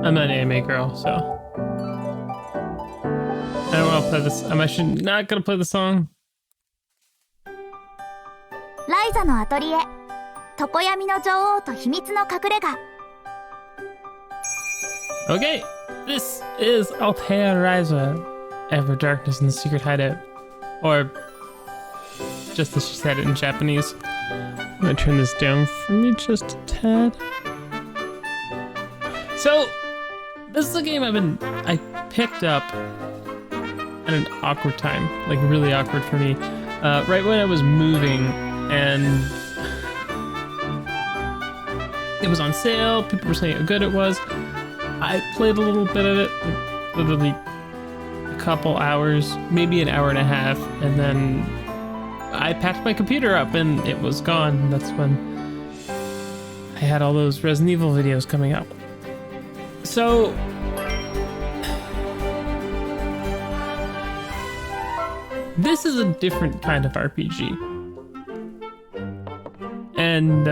I'm an anime girl, so I don't want to play this. I'm actually not gonna play the song. ライザのアトリエ、常闇の女王と秘密の隠れ家。 Okay, this is Atelier Ryza, Ever Darkness in the Secret Hideout. Or, just as she said it in Japanese. I'm gonna turn this down for me just a tad. So, this is a game I picked up at an awkward time, like really awkward for me, right when I was moving, and it was on sale. People were saying how good it was. I played a little bit of it, like literally a couple hours, maybe an hour and a half, and then I packed my computer up and it was gone. That's when I had all those Resident Evil videos coming up. So this is a different kind of RPG. And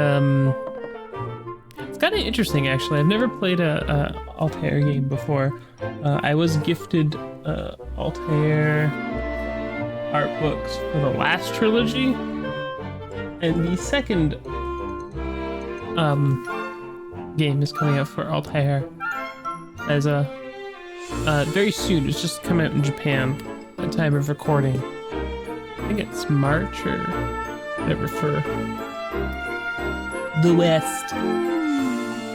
it's kind of interesting, actually. I've never played a Altair game before. I was gifted Altair art books for the last trilogy, and the second game is coming out for Altair as a very soon. It's just come out in Japan at the time of recording. I think it's March or whatever for the West.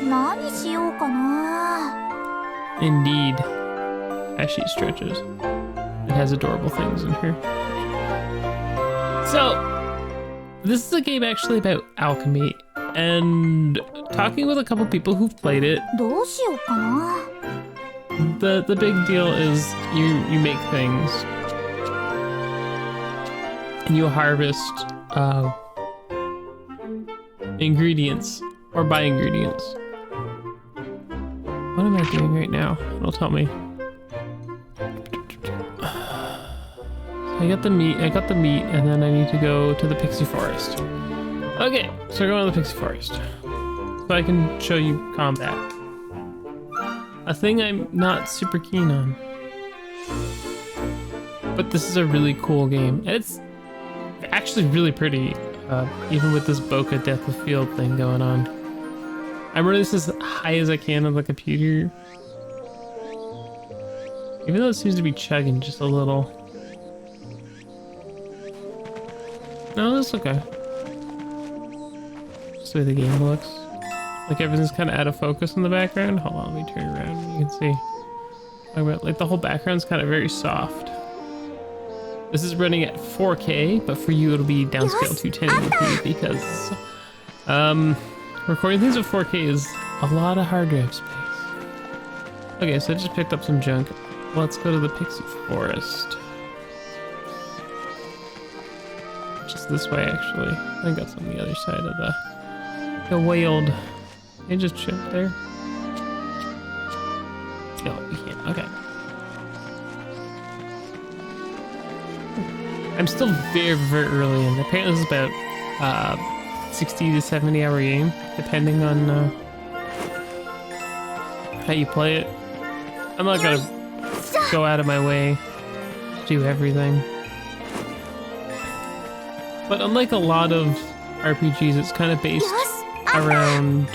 何しようかな。 Indeed. As she stretches. It has adorable things in her. So, this is a game actually about alchemy, and talking with a couple people who've played it, どうしようかな。 the big deal is you make things and you harvest ingredients or buy ingredients. What am I doing right now? It'll tell me. I got the meat, and then I need to go to the Pixie Forest. Okay, so we're going to the Pixie Forest. So I can show you combat. A thing I'm not super keen on. But this is a really cool game. And it's actually really pretty, even with this bokeh Death of Field thing going on. I'm running this as high as I can on the computer. Even though it seems to be chugging just a little. No, that's okay. Just the way the game looks. Like everything's kind of out of focus in the background. Hold on, let me turn around and you can see. Like the whole background's kind of very soft. This is running at 4K, but for you it'll be downscaled to 1080p because recording things at 4K is a lot of hard drive space. Okay, so I just picked up some junk. Let's go to the Pixie Forest. Just this way, actually. I think that's on the other side of the wild. Can you just chip there? No, we can't. Okay. I'm still very, very early in. Apparently this is about 60 to 70 hour game, depending on how you play it. I'm not gonna go out of my way to do everything. But unlike a lot of RPGs, it's kind of based around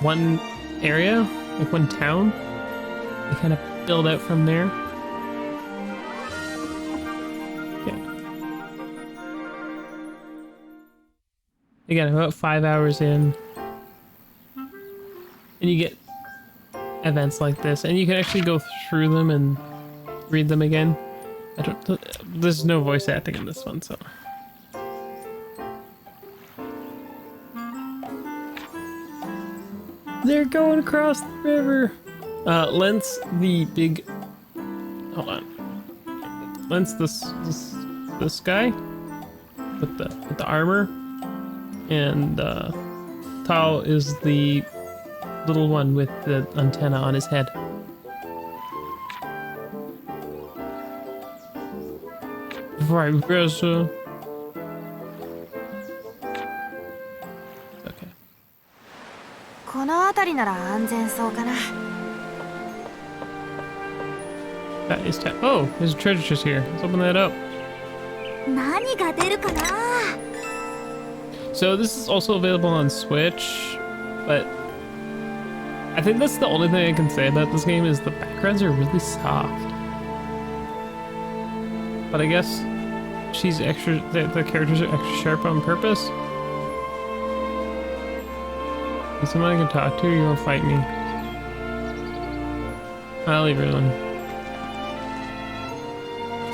one area, like one town. You kind of build out from there. Yeah. Again, about 5 hours in, and you get events like this, and you can actually go through them and read them again. There's no voice acting in this one, so. They're going across the river. Lance the big. Hold on. Lance this guy with the armor, and Tao is the little one with the antenna on his head. Ryza. Okay. この辺りなら安全そうかな。 That is oh, there's a treasure chest here. Let's open that up. 何が出るかな。 So this is also available on Switch, but I think that's the only thing I can say about this game is the backgrounds are really soft. But I guess she's extra, the characters are extra sharp on purpose. Is someone I can talk to, or you won't fight me? I'll leave her alone.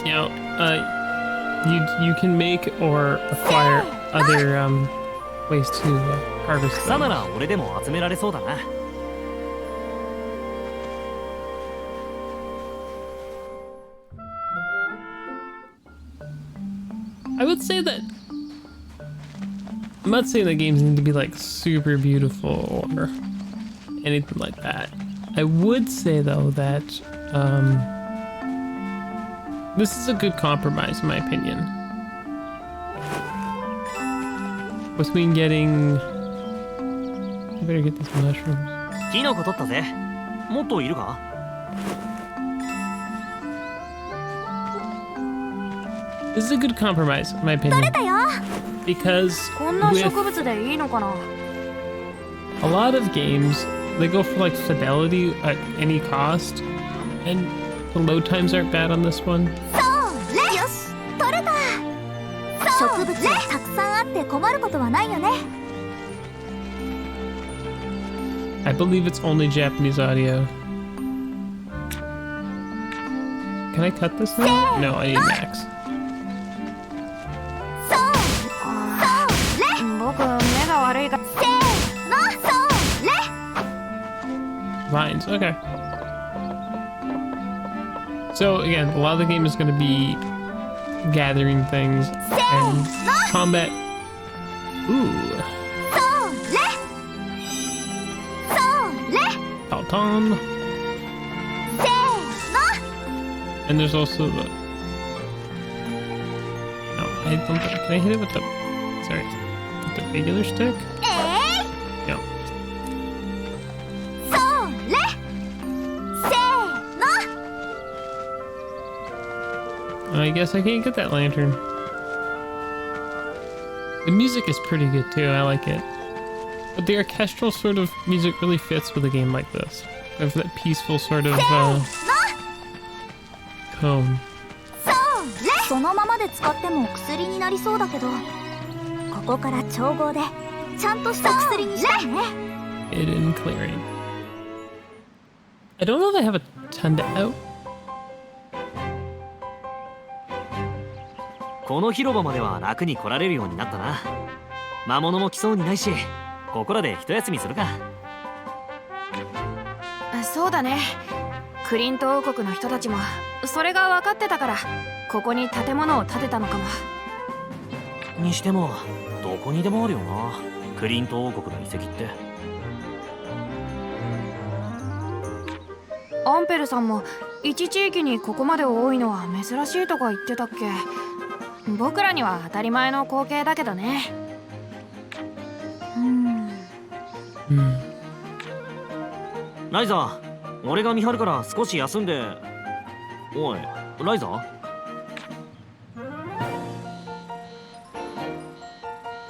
Now, you can make or acquire other ways to harvest them. 草なら俺でも集められそうだな。I would say that I'm not saying that games need to be like super beautiful or anything like that. I would say though that this is a good compromise in my opinion. Between getting, I better get these mushrooms. キノコ取ったぜ。もっといるか？ This is a good compromise in my opinion. 取れたよ。 Because こんな with 植物でいいのかな。 a lot of games, they go for like fidelity at any cost, and the load times aren't bad on this one. そうれ。よし、取れた。植物がたくさんあって困ることはないよね。 I believe it's only Japanese audio. Can I cut this now? No, I need max. 僕目が悪いが。 Vines, okay. So again, a lot of the game is going to be gathering things and combat. Ooh. Palton. And there's also the. No, I don't think. Can I hit it with the? Sorry, with the regular stick? No. I guess I can't get that lantern. The music is pretty good too, I like it. But the orchestral sort of music really fits with a game like this. Of that peaceful sort of tone. そのままで使っても薬になりそうだけど、ここから調合でちゃんとした薬にしたいね。 Hidden clearing. I don't know if I have a ton to out. この広場までは楽に来られるようになったな。魔物も来そうにないし、ここらで一休みするか。そうだね。クリント王国の人たちもそれが分かってたからここに建物を建てたのかも。にしてもどこにでもあるよな、クリント王国の遺跡って。アンペルさんも一地域にここまで多いのは珍しいとか言ってたっけ。僕らには当たり前の光景だけどね。ライザー、俺が見張るから少し休んで。おい、ライザー？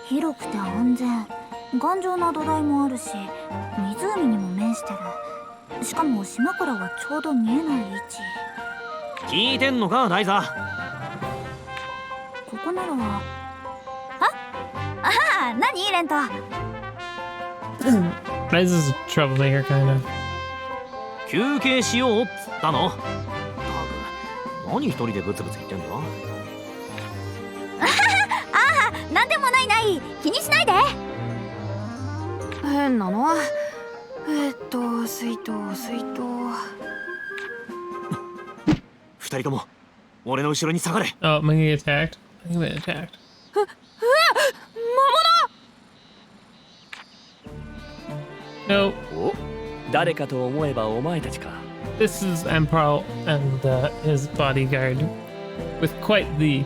広くて安全、頑丈な土台もあるし、湖にも面してる。しかも島からはちょうど見えない位置。聞いてんのか、ライザー？ここなら。ああ、何レント。Ryza's a troublemaker, kind of. 休憩しようっつったの。何一人でブツブツ言ってんだ？ああ、なんでもないない、気にしないで。変なの。水筒。二人とも俺の後ろに下がれ。Oh, am I gonna get attacked? I think I'm gonna get attacked. 魔物！ No. お、誰かと思えばお前たちか。 This is Empral and his bodyguard with quite the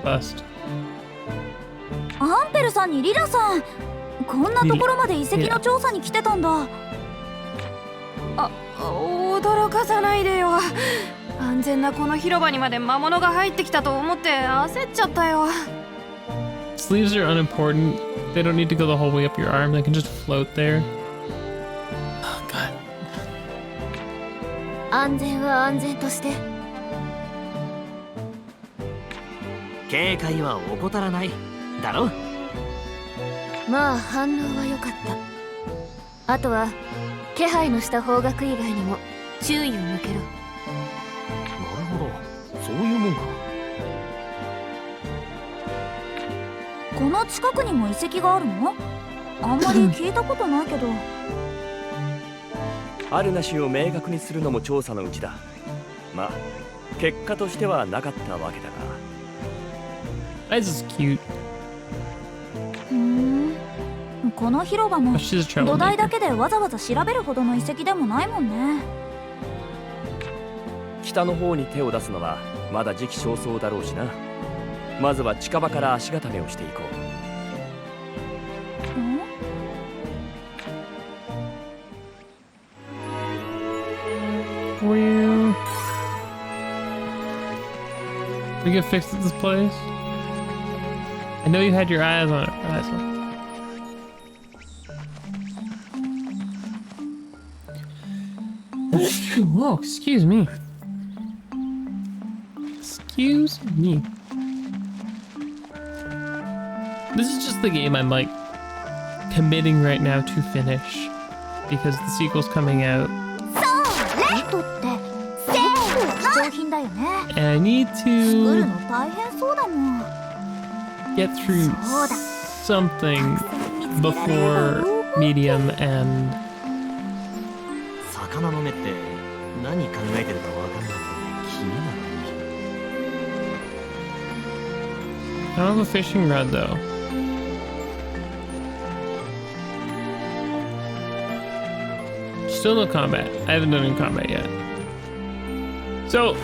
bust. アンペルさんにリラさん、こんなところまで遺跡の調査に来てたんだ。驚かさないでよ。安全なこの広場にまで魔物が入ってきたと思って焦っちゃったよ。 Sleeves are unimportant. They don't need to go the whole way up your arm. They can just float there. Oh god. 安全は安全として。警戒は怠らないだろ。まあ反応は良かった。あとは気配のした方角以外にも注意を向けろ。なるほど、そういうもんか。この近くにも遺跡があるの？あんまり聞いたことないけど。あるなしを明確にするのも調査のうちだ。まあ結果としてはなかったわけだが。Ryza's cute. この広場も But she's a 土台 troublemaker. だけでわざわざ調べるほどの遺跡でもないもんね。北の方に手を出すのはまだ時期尚早だろうしな。まずは近場から足固めをしていこう。Well, we get fixed at this place. I know you had your eyes on it, Ryza. Whoa, excuse me. Excuse me. This is just the game I'm like committing right now to finish because the sequel's coming out. 糸って全部貴重品だよね。 And I need 作る to の大変そうだもん。 get through something before medium and 魚の目って何考えてるかわかんない気になる。 I don't have a fishing rod though. Still no combat. I haven't done any combat yet. So,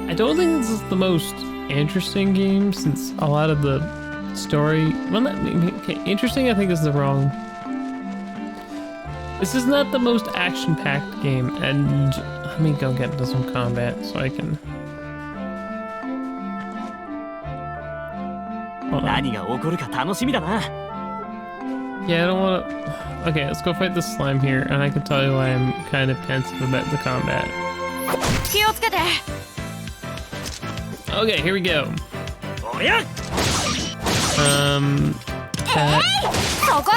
I don't think this is the most interesting game since a lot of the story... Well, not... Okay, interesting I think is the wrong... This is not the most action-packed game, and let me go get into some combat so I can... Hold on. 何が起こるか楽しみだな。 Yeah, I don't want to... Okay, let's go fight this slime here, and I can tell you why I'm kind of pensive about the combat. 気をつけて。 Okay, here we go. おりゃ That... そこ。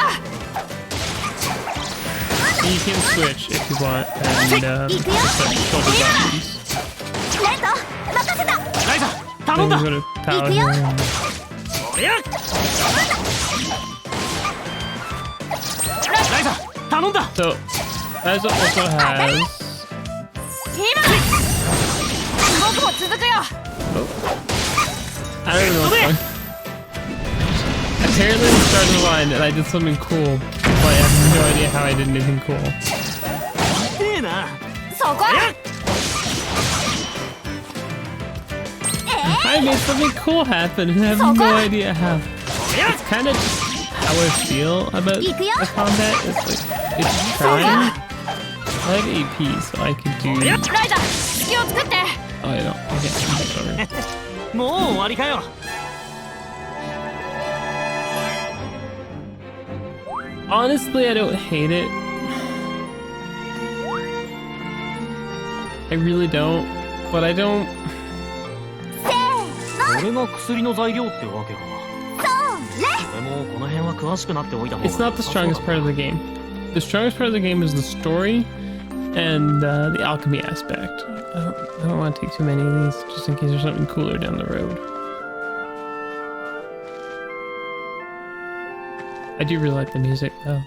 You can switch if you want, and just like shoulder buttons. レント任せた。ライザ頼 Then んだ。 you go to power here. おりゃライザ頼んだ。 So, Ryza also has... 今。僕も続くよ。 I don't even know what's going on. Apparently we started the line and I did something cool, but I have no idea how I did anything cool. 痛えな。そこ。 I made something cool happen and I have no idea how. It's kind of just how I feel about the combat. It's like, it's trying. I have AP, so I can do... ライザ、気を作って。 Oh, I don't. Okay, sorry. もう終わりかよ。 Honestly, I don't hate it. I really don't, but I don't... これが薬の材料ってわけか。俺もこの辺は詳しくなっておいた方が。 It's not the strongest part of the game. The strongest part of the game is the story and the alchemy aspect. I don't want to take too many of these, just in case there's something cooler down the road. I do really like the music, though.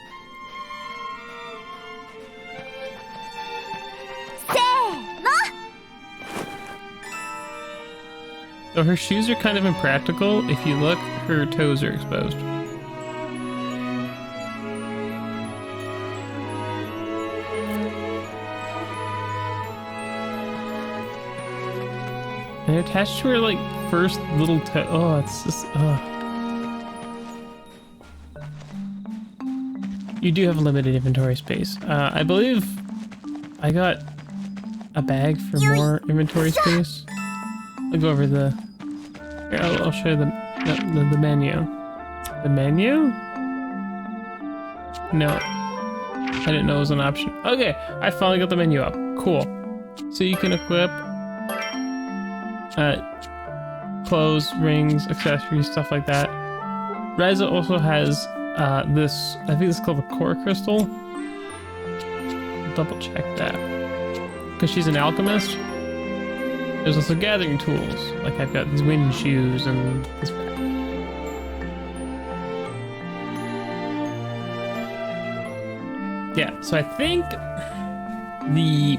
Though her shoes are kind of impractical, if you look, her toes are exposed. And they're attached to her, like, first little toe. Oh, it's just, You do have limited inventory space. I believe I got a bag for more inventory space. I'll go over the... Here, I'll show you the menu. The menu? No. I didn't know it was an option. Okay, I finally got the menu up. Cool. So you can equip clothes, rings, accessories, stuff like that. Ryza also has this, I think it's called the core crystal. Double check that. Because she's an alchemist. There's also gathering tools. Like I've got these wind shoes and this bag. Yeah, so I think the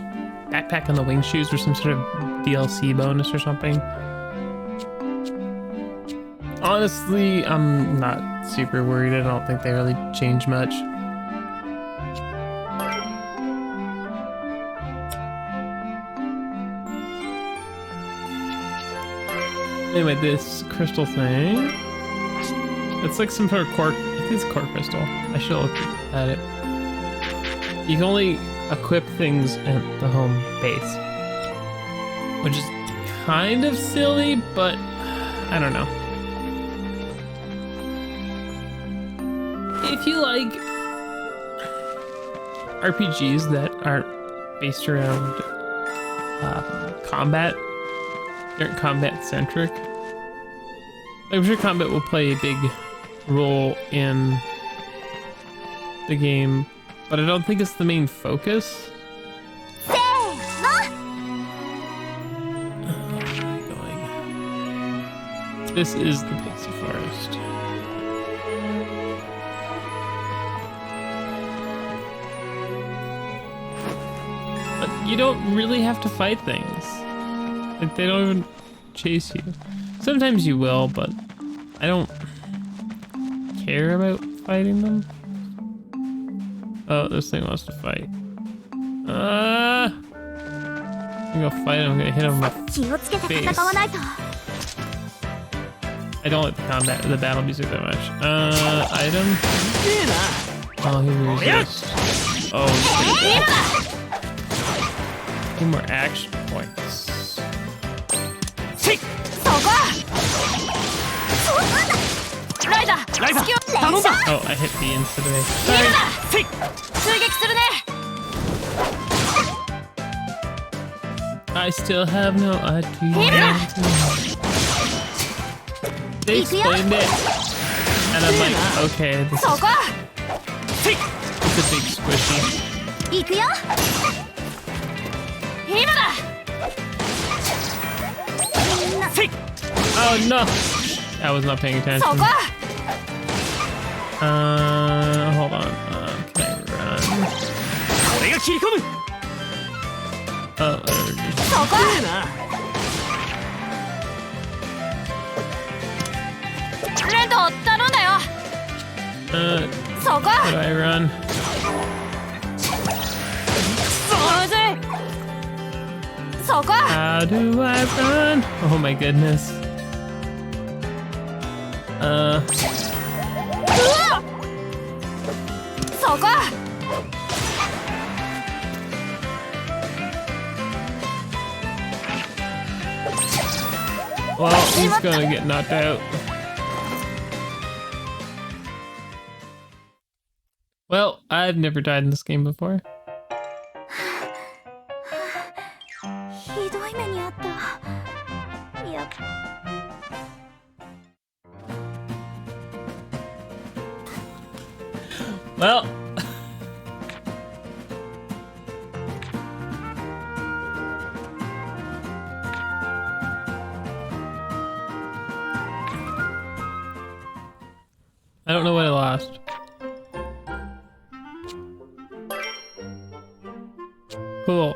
backpack and the wing shoes were some sort of DLC bonus or something. Honestly, I'm not super worried. I don't think they really changed much. Anyway, this crystal thing, it's like some sort of core, I think it's a core crystal. I should look at it. You can only equip things at the home base, which is kind of silly, but I don't know. If you like RPGs that aren't based around combat, aren't combat centric, I'm sure combat will play a big role in the game, but I don't think it's the main focus. This is the Pixie Forest. But you don't really have to fight things. Like, they don't even chase you. Sometimes you will, but I don't care about fighting them. Oh, this thing wants to fight. I'm gonna fight him, I'm gonna hit him in my face. I don't like the battle music that much. Item. Oh, he resists. Oh, two more action points. Oh, I hit B instead of A. Sorry. I still have no idea. They explained it, and I'm like, okay, this is... It's a big squishy. Oh no! I was not paying attention. Hold on. Can I run? Oh, how do I run? How do I run? Oh my goodness. Well, he's gonna get knocked out. Well, I've never died in this game before. Well, I don't know what I lost. Cool,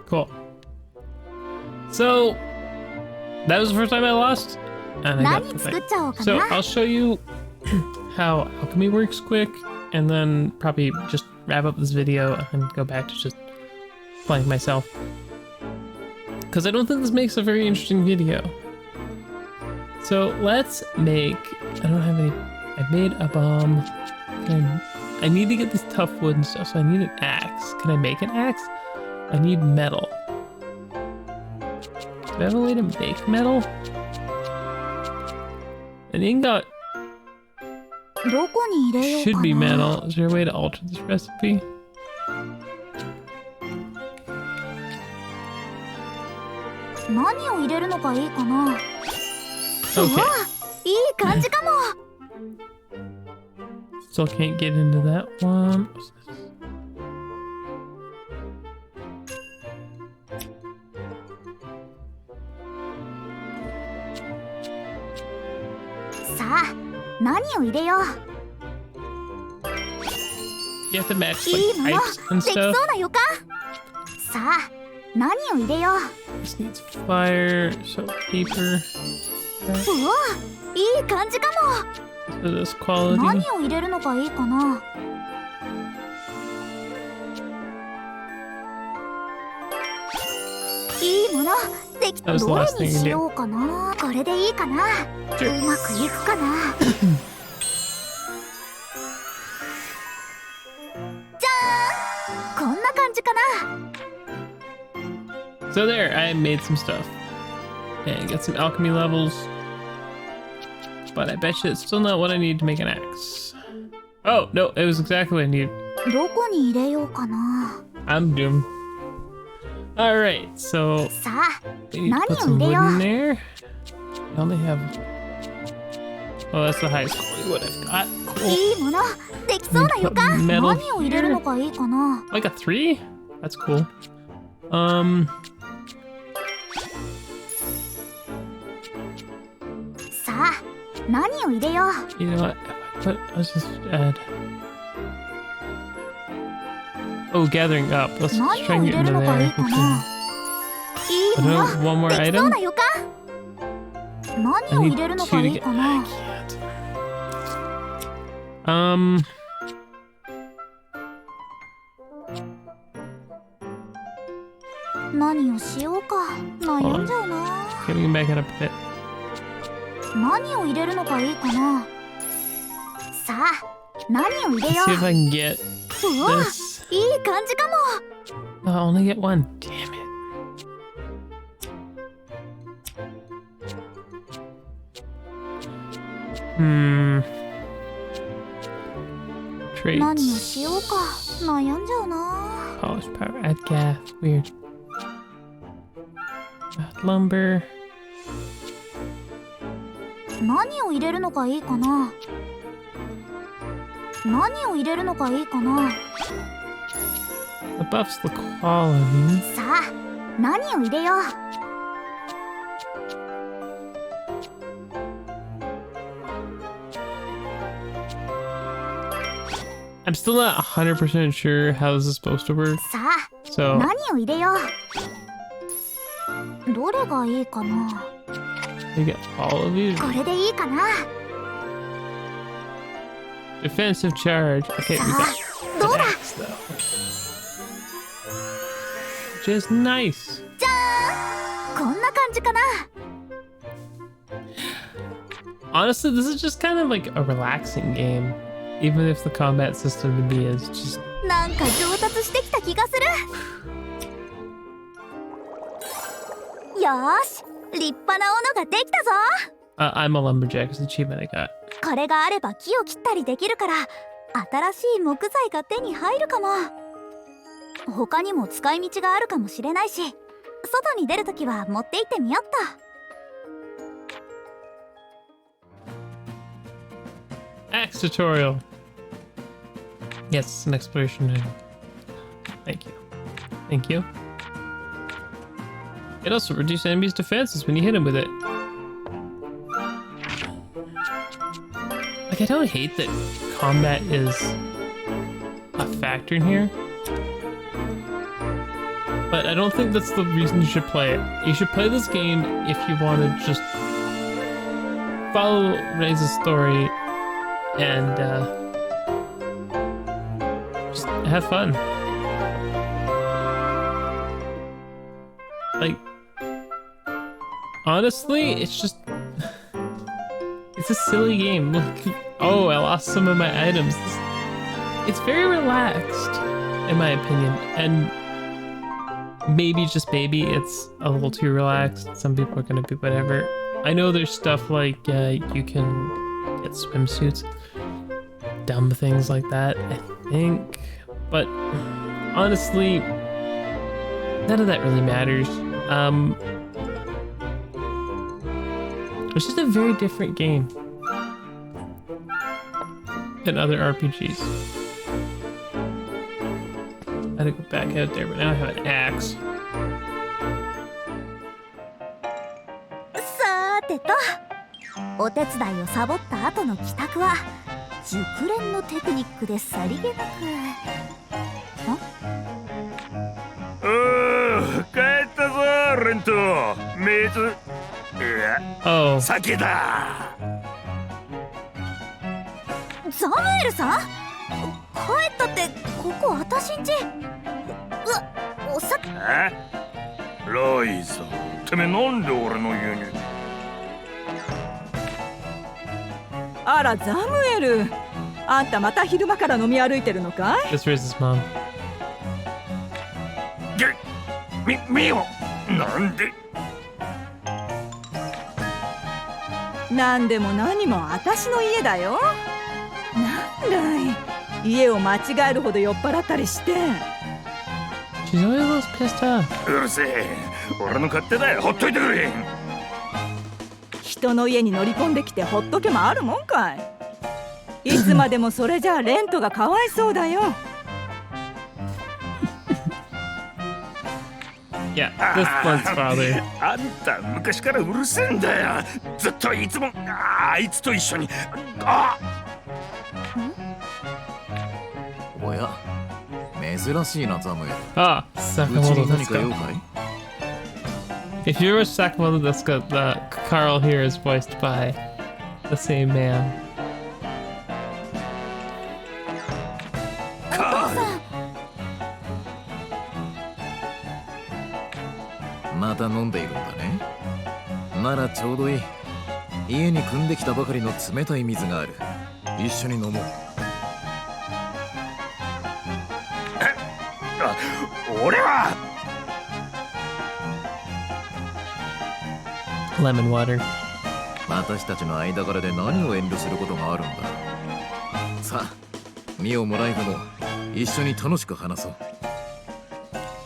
cool. So, that was the first time I lost, and I got the thing. So, I'll show you how alchemy works quick, and then probably just wrap up this video and go back to just playing myself. Because I don't think this makes a very interesting video. So let's make. I don't have any. I made a bomb. I need to get this tough wood and stuff, so I need an axe. Can I make an axe? I need metal. Do I have a way to make metal? An ingot どこに入れよう should か be な metal. Is there a way to alter this recipe? 何を入れるのがいいかな Okay. いい感じかも Still can't get into that one. What's this? さあ何を入れよう You have to match いい like もの pipes and できそう stuff. な予感さあ何を入れよう This needs fire, so paper. うわいい感じか So this も quality. 何を入れるのがいいかないいものでき That was the どれ last thing に you し do. ようかなこれでいいかな Sure. うまくいくかなじゃーんこんな感じかな So there, I made some stuff. And get some alchemy levels. But I bet you it's still not what I need to make an axe. Oh, no, it was exactly what I need. どこに入れようかな I'm doomed. Alright, so さあ we need to put some wood in there. I only have... Oh, that's the highest quality wood I've got. Cool. いいものできそうな予感 Metal 何を入れるのがいいかな Like a 3? That's cool. さあ何を入れよう You know what? Let's just add... Oh, gathering up. Let's try 何を and 入 get れる into のがいい there. かないいも I の don't one more できそう item. な予感 I 何を need 入れるの two が to いい get かな back yet. 何をしようか悩んじゃうな Okay, we can back it up a bit. 何を入れるのがいいかなさあ何を入れ Let's よ see if I can get ううわ this. いい感じかも Oh, I only get one. Damn it. Hmm. 何を Traits. しようか悩んじゃうな Polish power. Add gas. Weird. Add lumber. 何を入れるのがいいかな何を入れるのがいいかな It buffs the quality. さあ何を入れよう I'm still not 100% sure how this is supposed to work. さあ So 何を入れようどれがいいかな we get all of these. これでいいかな Defensive charge. Okay, we さ got あどう an だ axe though. Which is nice. じゃーんこんな感じかな Honestly, this is just kind of like a relaxing game. Even if the combat system to me is just... なんか上達してきた気がするよーし立派な斧ができたぞ I'm a lumberjack is the achievement I got. これがあれば木を切ったりできるから新しい木材が手に入るかも他にも使い道があるかもしれないし外に出るときは持って行ってみよっと Axe tutorial. Yes, it's an exploration. Thank you. Thank you. It also reduces enemies' defenses when you hit them with it. Like, I don't hate that combat is a factor in here. But I don't think that's the reason you should play it. You should play this game if you want to just follow Ryza's story and just have fun. Like, honestly, it's just It's a silly game. Look, oh, I lost some of my items. It's very relaxed, in my opinion, and maybe, just maybe, it's a little too relaxed. Some people are gonna be whatever. I know there's stuff like you can get swimsuits, dumb things like that, I think, but honestly, none of that really matters. It's just a very different game than other RPGs. I had to go back out there, but now I have an axe. さーてと、お手伝いをサボった後の帰宅は熟練のテクニックでさりげなく。帰ったぞレント。水、Oh, 酒だ。ザムエルさん、帰ったってここ私んち。おさライザ、てめえなんで俺の家に。あらザムエル、あんたまた昼間から飲み歩いてるのかい？ this Riz's mom. 見よ、なんで。なんでも何も私の家だよ。なんだい、家を間違えるほど酔っ払ったりして。 She's always a little pissed off. うるせえ、俺の勝手だよ、ほっといてくれ。人の家に乗り込んできてほっとけもあるもんかい。いつまでもそれじゃあレントがかわいそうだよ。Yeah, this one's father. あんた昔からうるせえんだよ。ずっといつもあいつと一緒に。おや、珍しいなザムエル。 Ah, うち Sakamoto に何か用 Desuka. かい？ If you watch Sakamoto Desuka, the Carl here is voiced by the same man. また飲んでいるんだね。ならちょうどいい。家に汲んできたばかりの冷たい水がある。一緒に飲もう。俺は Lemon water. 私たちの間柄で何を遠慮することがあるんだ。さあ、ミオもライブも一緒に楽しく話そう。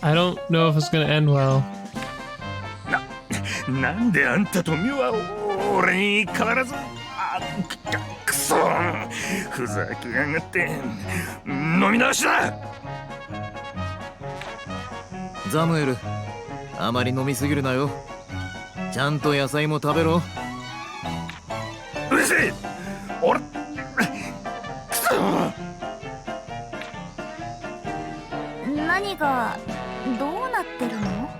I don't know if it's gonna end well. なんであんたとミは俺に必ずくそふざけやがって飲み直しだ。ザムエル、あまり飲みすぎるなよ。ちゃんと野菜も食べろ。うるせえ、俺くそ。何がどうなってるの？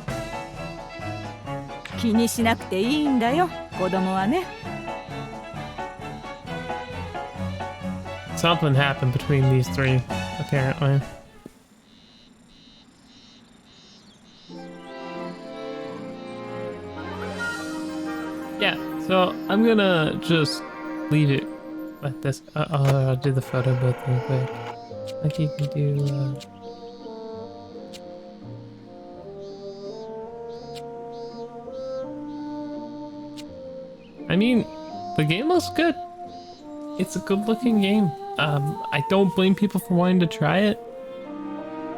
気にしなくていいんだよ、子供はね。 Something happened between these three, apparently. Yeah, so I'm gonna just leave it like this. I'll do the photo booth real quick. Like you can do. I mean, the game looks good. It's a good-looking game. I don't blame people for wanting to try it,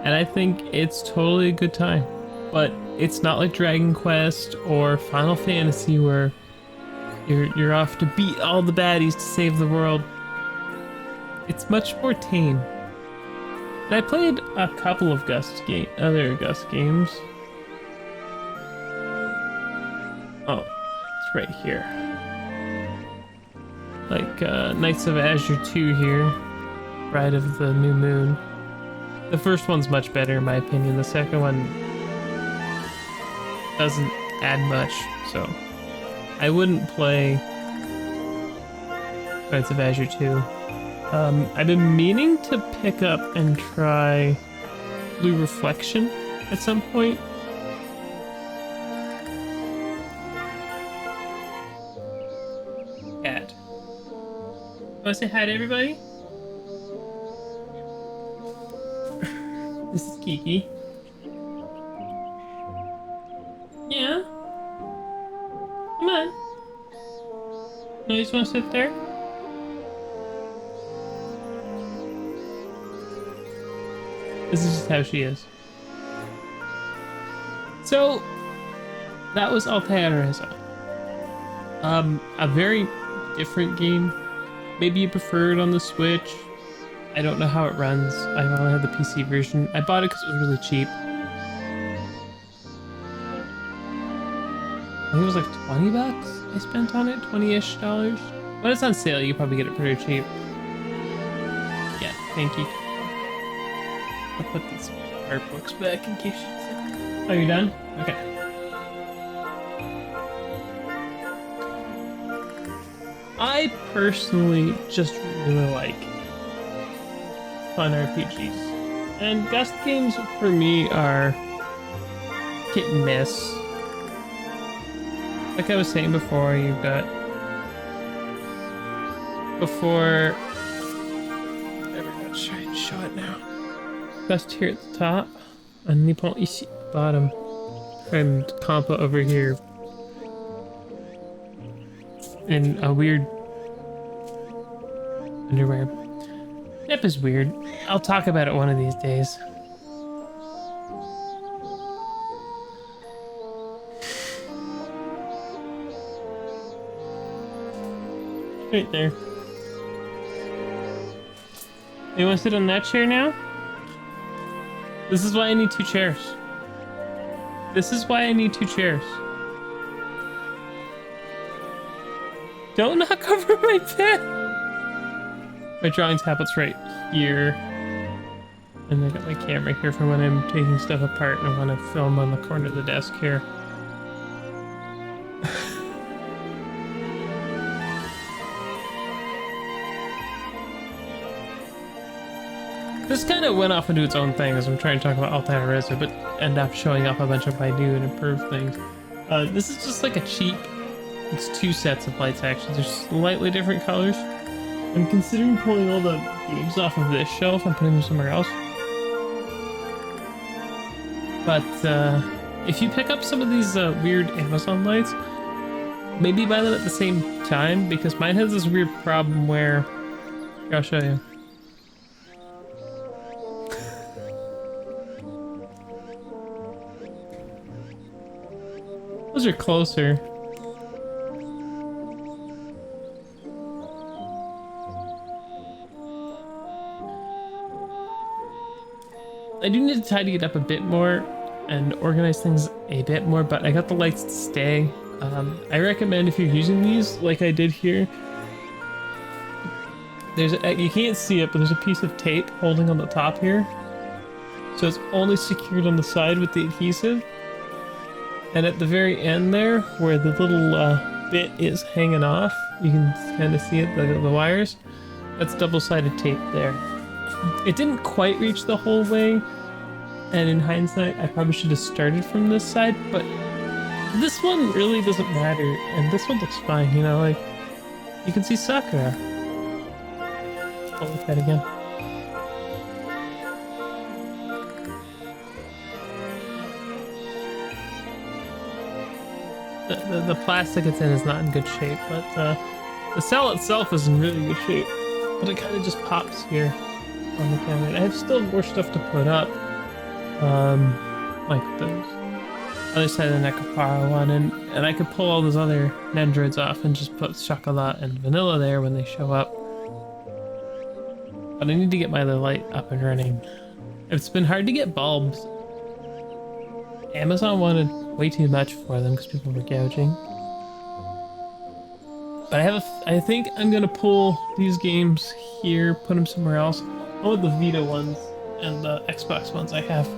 and I think it's totally a good time. But it's not like Dragon Quest or Final Fantasy where you're off to beat all the baddies to save the world. It's much more tame. And I played a couple of other Gust games. Oh, it's right here. Like Knights of Azure 2 here, Bride of the New Moon. The first one's much better in my opinion. The second one doesn't add much, so I wouldn't play Knights of Azure 2. I've been meaning to pick up and try Blue Reflection at some point. Cat. Want to say hi to everybody? This is Kiki. Yeah? Come on. No, you just want to sit there? This is just how she is. So, that was Atelier. A very different game. Maybe you prefer it on the Switch. I don't know how it runs. I only have the PC version. I bought it because it was really cheap. I think it was like 20 bucks I spent on it, 20-ish dollars. When it's on sale, you probably get it pretty cheap. Yeah, thank you. I'll put these art books back in case you... Oh, you're done? Okay. I personally just really like fun RPGs. And best games for me are hit and miss. Like I was saying before, you've got... Before... There we go, show it now. Best here at the top, and Nippon ici at the bottom. And Compa over here. In a weird underwear. Nip is weird. I'll talk about it one of these days. Right there. You want to sit on that chair now? This is why I need 2 chairs. This is why I need 2 chairs. Don't knock over my pen! My drawing tablet's right here. And I got my camera here for when I'm taking stuff apart and I want to film on the corner of the desk here. This kind of went off into its own thing as I'm trying to talk about Ryza, but end up showing off a bunch of my new and improved things. This is just like a cheap... It's 2 sets of lights actually. They're slightly different colors. I'm considering pulling all the games off of this shelf and putting them somewhere else. But if you pick up some of these weird Amazon lights, maybe buy them at the same time, because mine has this weird problem where... Here, I'll show you. Those are closer. I do need to tidy it up a bit more and organize things a bit more, but I got the lights to stay. I recommend if you're using these, like I did here, there's you can't see it, but there's a piece of tape holding on the top here. So it's only secured on the side with the adhesive. And at the very end there, where the little bit is hanging off, you can kind of see it, the wires. That's double-sided tape there. It didn't quite reach the whole way, and in hindsight, I probably should have started from this side, but this one really doesn't matter, and this one looks fine, you know, like, you can see Sakura. I'll look at it again. The plastic it's in is not in good shape, but the cell itself is in really good shape. But it kind of just pops here on the camera. I have still more stuff to put up, like the other side of the Nekopara one, and I could pull all those other Nendroids off and just put Chocolat and Vanilla there when they show up. But I need to get my other light up and running. It's been hard to get bulbs. Amazon wanted way too much for them because people were gouging. But I think I'm gonna pull these games here, put them somewhere else. All of the Vita ones and the Xbox ones I have.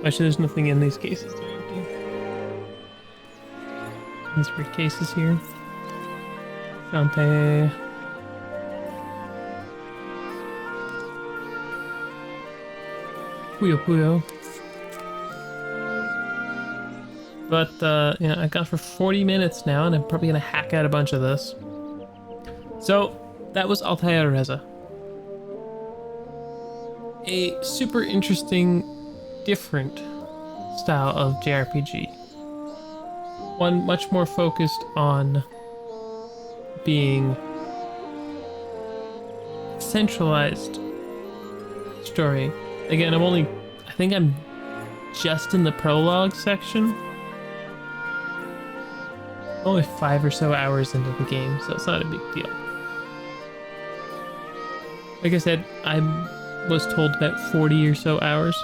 Actually, there's nothing in these cases. They're empty. These briefcases here. Champagne. Puyo Puyo. But, you know, I got for 40 minutes now, and I'm probably gonna hack out a bunch of this. So, that was Atelier Ryza. A super interesting, different style of JRPG. One much more focused on being centralized story. Again, I think I'm just in the prologue section. Only 5 or so hours into the game, so it's not a big deal. Like I said, I was told about 40 or so hours.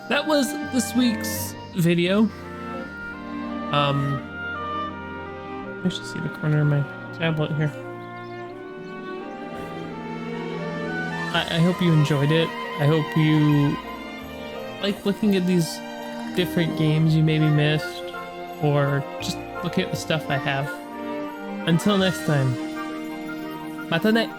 That was this week's video. I should see the corner of my tablet here. I hope you enjoyed it. I hope you like looking at these different games you maybe missed, or just look at the stuff I have. Until next time, mata ne!